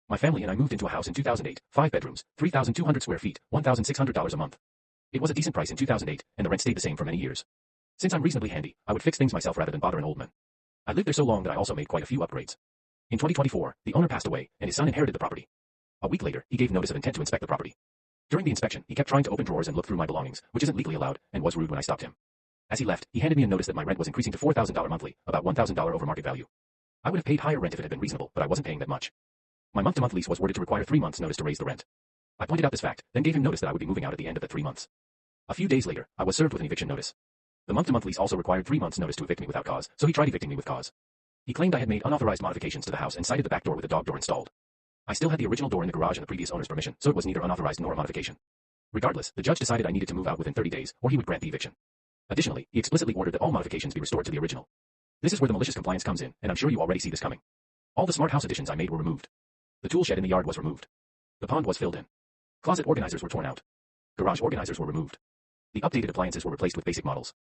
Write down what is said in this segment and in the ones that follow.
My family and I moved into a house in 2008, 5 bedrooms, 3,200 square feet, $1,600 a month. It was a decent price in 2008, and the rent stayed the same for many years. Since I'm reasonably handy, I would fix things myself rather than bother an old man. I lived there so long that I also made quite a few upgrades. In 2024, the owner passed away, and his son inherited the property. A week later, he gave notice of intent to inspect the property. During the inspection, he kept trying to open drawers and look through my belongings, which isn't legally allowed, and was rude when I stopped him. As he left, he handed me a notice that my rent was increasing to $4,000 monthly, about $1,000 over market value. I would have paid higher rent if it had been reasonable, but I wasn't paying that much. My month-to-month lease was worded to require 3 months' notice to raise the rent. I pointed out this fact, then gave him notice that I would be moving out at the end of the 3 months. A few days later, I was served with an eviction notice. The month-to-month lease also required 3 months' notice to evict me without cause, so he tried evicting me with cause. He claimed I had made unauthorized modifications to the house and cited the back door with a dog door installed. I still had the original door in the garage and the previous owner's permission, so it was neither unauthorized nor a modification. Regardless, the judge decided I needed to move out within 30 days, or he would grant the eviction. Additionally, he explicitly ordered that all modifications be restored to the original. This is where the malicious compliance comes in, and I'm sure you already see this coming. All the smart house additions I made were removed. The tool shed in the yard was removed. The pond was filled in. Closet organizers were torn out. Garage organizers were removed. The updated appliances were replaced with basic models.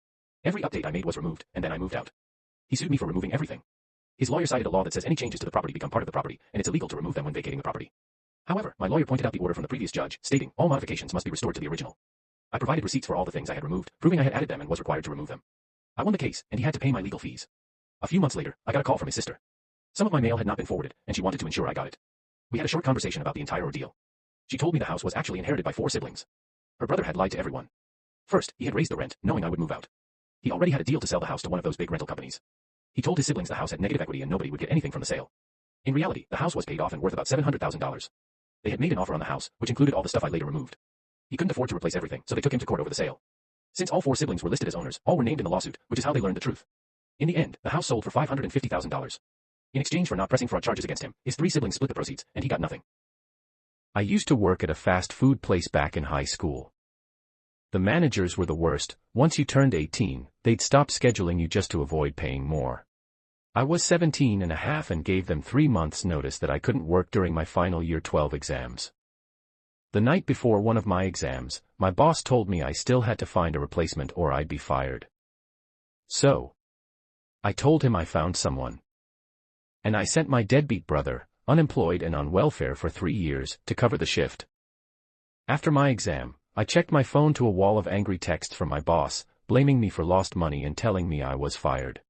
Every update I made was removed, and then I moved out. He sued me for removing everything. His lawyer cited a law that says any changes to the property become part of the property, and it's illegal to remove them when vacating the property. However, my lawyer pointed out the order from the previous judge, stating all modifications must be restored to the original. I provided receipts for all the things I had removed, proving I had added them and was required to remove them. I won the case, and he had to pay my legal fees. A few months later, I got a call from his sister. Some of my mail had not been forwarded, and she wanted to ensure I got it. We had a short conversation about the entire ordeal. She told me the house was actually inherited by 4 siblings. Her brother had lied to everyone. First, he had raised the rent, knowing I would move out. He already had a deal to sell the house to one of those big rental companies. He told his siblings the house had negative equity and nobody would get anything from the sale. In reality, the house was paid off and worth about $700,000. They had made an offer on the house, which included all the stuff I later removed. He couldn't afford to replace everything, so they took him to court over the sale. Since all 4 siblings were listed as owners, all were named in the lawsuit, which is how they learned the truth. In the end, the house sold for $550,000. In exchange for not pressing fraud charges against him, his 3 siblings split the proceeds, and he got nothing. I used to work at a fast food place back in high school. The managers were the worst. Once you turned 18, they'd stop scheduling you just to avoid paying more. I was 17 and a half and gave them 3 months' notice that I couldn't work during my final year 12 exams. The night before one of my exams, my boss told me I still had to find a replacement or I'd be fired. So I told him I found someone. And I sent my deadbeat brother, unemployed and on welfare for 3 years, to cover the shift. After my exam, I checked my phone to a wall of angry texts from my boss, blaming me for lost money and telling me I was fired.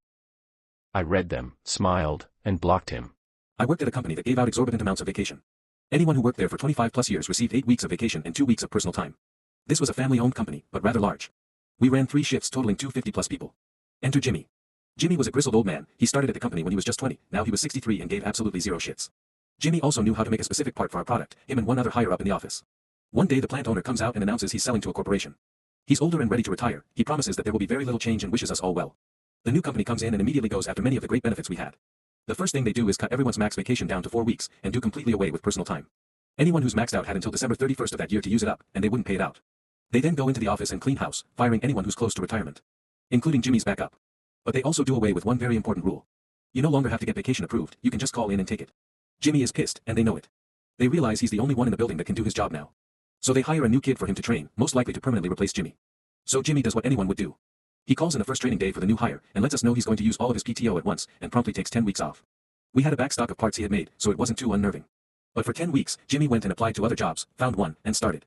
I read them, smiled, and blocked him. I worked at a company that gave out exorbitant amounts of vacation. Anyone who worked there for 25+ years received 8 weeks of vacation and 2 weeks of personal time. This was a family-owned company, but rather large. We ran 3 shifts totaling 250+ people. Enter Jimmy. Jimmy was a grizzled old man. He started at the company when he was just 20, now he was 63 and gave absolutely 0 shits. Jimmy also knew how to make a specific part for our product, him and one other higher up in the office. One day the plant owner comes out and announces he's selling to a corporation. He's older and ready to retire. He promises that there will be very little change and wishes us all well. The new company comes in and immediately goes after many of the great benefits we had. The first thing they do is cut everyone's max vacation down to 4 weeks, and do completely away with personal time. Anyone who's maxed out had until December 31st of that year to use it up, and they wouldn't pay it out. They then go into the office and clean house, firing anyone who's close to retirement. Including Jimmy's backup. But they also do away with one very important rule. You no longer have to get vacation approved, you can just call in and take it. Jimmy is pissed, and they know it. They realize he's the only one in the building that can do his job now. So they hire a new kid for him to train, most likely to permanently replace Jimmy. So Jimmy does what anyone would do. He calls in the first training day for the new hire, and lets us know he's going to use all of his PTO at once, and promptly takes 10 weeks off. We had a backstock of parts he had made, so it wasn't too unnerving. But for 10 weeks, Jimmy went and applied to other jobs, found one, and started.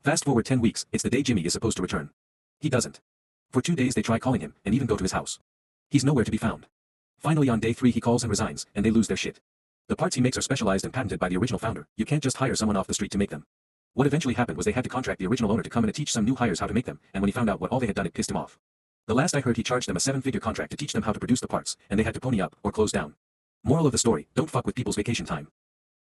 Fast forward 10 weeks, it's the day Jimmy is supposed to return. He doesn't. For 2 days they try calling him, and even go to his house. He's nowhere to be found. Finally on day 3 he calls and resigns, and they lose their shit. The parts he makes are specialized and patented by the original founder. You can't just hire someone off the street to make them. What eventually happened was they had to contract the original owner to come in and teach some new hires how to make them, and when he found out what all they had done it pissed him off. The last I heard he charged them a 7-figure contract to teach them how to produce the parts, and they had to pony up or close down. Moral of the story, don't fuck with people's vacation time.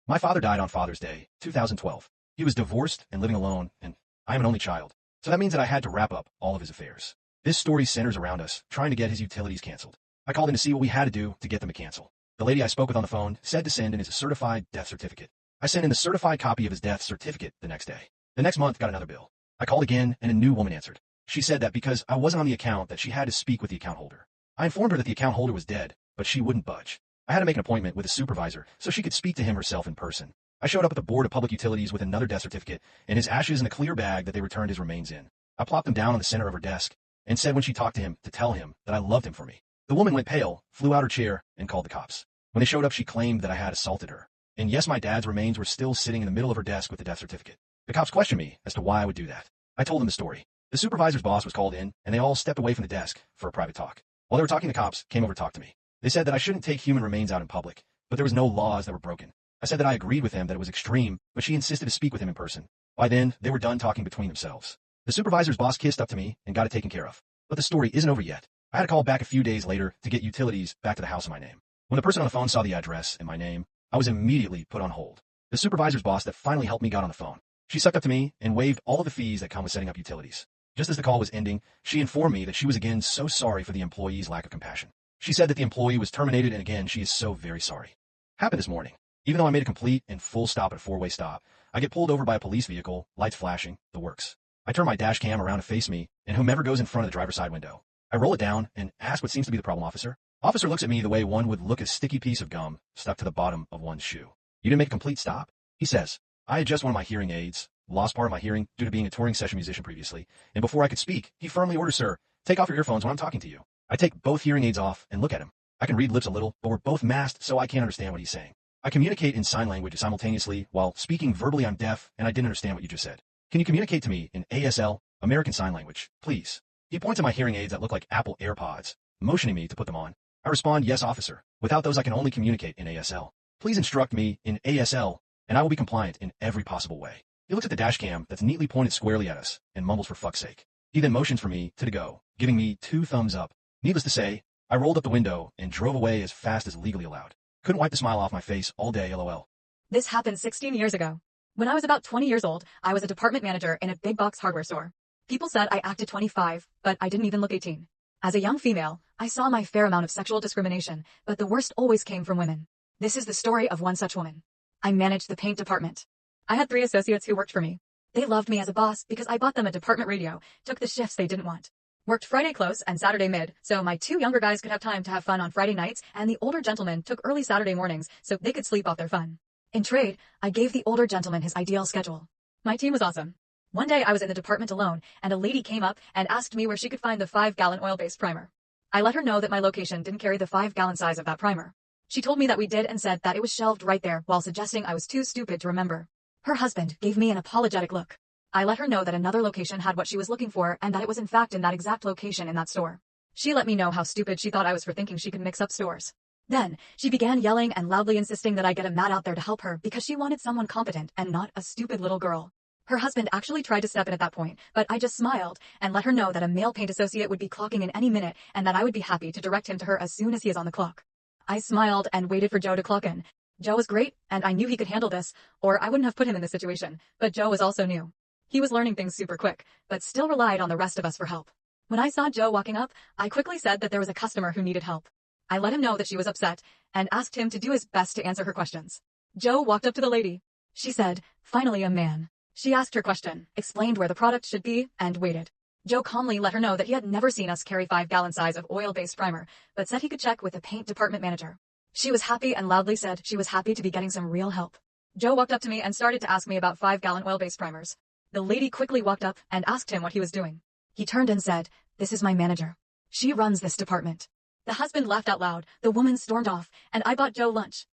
My father died on Father's Day, 2012. He was divorced and living alone, and I am an only child, so that means that I had to wrap up all of his affairs. This story centers around us trying to get his utilities canceled. I called in to see what we had to do to get them to cancel. The lady I spoke with on the phone said to send in his certified death certificate. I sent in the certified copy of his death certificate the next day. The next month got another bill. I called again, and a new woman answered. She said that because I wasn't on the account that she had to speak with the account holder. I informed her that the account holder was dead, but she wouldn't budge. I had to make an appointment with a supervisor so she could speak to him herself in person. I showed up at the Board of Public Utilities with another death certificate and his ashes in a clear bag that they returned his remains in. I plopped them down on the center of her desk and said when she talked to him to tell him that I loved him for me. The woman went pale, flew out her chair, and called the cops. When they showed up, she claimed that I had assaulted her. And yes, my dad's remains were still sitting in the middle of her desk with the death certificate. The cops questioned me as to why I would do that. I told them the story. The supervisor's boss was called in, and they all stepped away from the desk for a private talk. While they were talking, the cops came over to talk to me. They said that I shouldn't take human remains out in public, but there was no laws that were broken. I said that I agreed with him that it was extreme, but she insisted to speak with him in person. By then, they were done talking between themselves. The supervisor's boss kissed up to me and got it taken care of. But the story isn't over yet. I had to call back a few days later to get utilities back to the house in my name. When the person on the phone saw the address and my name, I was immediately put on hold. The supervisor's boss that finally helped me got on the phone. She sucked up to me and waived all of the fees that come with setting up utilities. Just as the call was ending, she informed me that she was again so sorry for the employee's lack of compassion. She said that the employee was terminated, and again, she is so very sorry. Happened this morning. Even though I made a complete and full stop at a four-way stop, I get pulled over by a police vehicle, lights flashing, the works. I turn my dash cam around to face me and whomever goes in front of the driver's side window. I roll it down and ask what seems to be the problem, officer. Officer looks at me the way one would look at a sticky piece of gum stuck to the bottom of one's shoe. You didn't make a complete stop? He says, I adjust one of my hearing aids, lost part of my hearing due to being a touring session musician previously, and before I could speak, he firmly orders, sir, take off your earphones when I'm talking to you. I take both hearing aids off and look at him. I can read lips a little, but we're both masked, so I can't understand what he's saying. I communicate in sign language simultaneously while speaking verbally. I'm deaf, and I didn't understand what you just said. Can you communicate to me in ASL, American Sign Language, please? He points at my hearing aids that look like Apple AirPods, motioning me to put them on. I respond, yes, officer. Without those, I can only communicate in ASL. Please instruct me in ASL, and I will be compliant in every possible way. He looks at the dash cam that's neatly pointed squarely at us and mumbles for fuck's sake. He then motions for me to go, giving me 2 thumbs up. Needless to say, I rolled up the window and drove away as fast as legally allowed. Couldn't wipe the smile off my face all day, lol. This happened 16 years ago. When I was about 20 years old, I was a department manager in a big box hardware store. People said I acted 25, but I didn't even look 18. As a young female, I saw my fair amount of sexual discrimination, but the worst always came from women. This is the story of one such woman. I managed the paint department. I had 3 associates who worked for me. They loved me as a boss because I bought them a department radio, took the shifts they didn't want. Worked Friday close and Saturday mid, so my 2 younger guys could have time to have fun on Friday nights, and the older gentlemen took early Saturday mornings so they could sleep off their fun. In trade, I gave the older gentleman his ideal schedule. My team was awesome. One day I was in the department alone, and a lady came up and asked me where she could find the 5-gallon oil-based primer. I let her know that my location didn't carry the 5-gallon size of that primer. She told me that we did and said that it was shelved right there while suggesting I was too stupid to remember. Her husband gave me an apologetic look. I let her know that another location had what she was looking for and that it was in fact in that exact location in that store. She let me know how stupid she thought I was for thinking she could mix up stores. Then, she began yelling and loudly insisting that I get a mat out there to help her because she wanted someone competent and not a stupid little girl. Her husband actually tried to step in at that point, but I just smiled and let her know that a male paint associate would be clocking in any minute and that I would be happy to direct him to her as soon as he is on the clock. I smiled and waited for Joe to clock in. Joe was great, and I knew he could handle this, or I wouldn't have put him in this situation, but Joe was also new. He was learning things super quick, but still relied on the rest of us for help. When I saw Joe walking up, I quickly said that there was a customer who needed help. I let him know that she was upset and asked him to do his best to answer her questions. Joe walked up to the lady. She said, "Finally a man." She asked her question, explained where the product should be, and waited. Joe calmly let her know that he had never seen us carry 5-gallon size of oil-based primer, but said he could check with the paint department manager. She was happy and loudly said she was happy to be getting some real help. Joe walked up to me and started to ask me about 5-gallon oil-based primers. The lady quickly walked up and asked him what he was doing. He turned and said, "This is my manager. She runs this department." The husband laughed out loud, the woman stormed off, and I bought Joe lunch.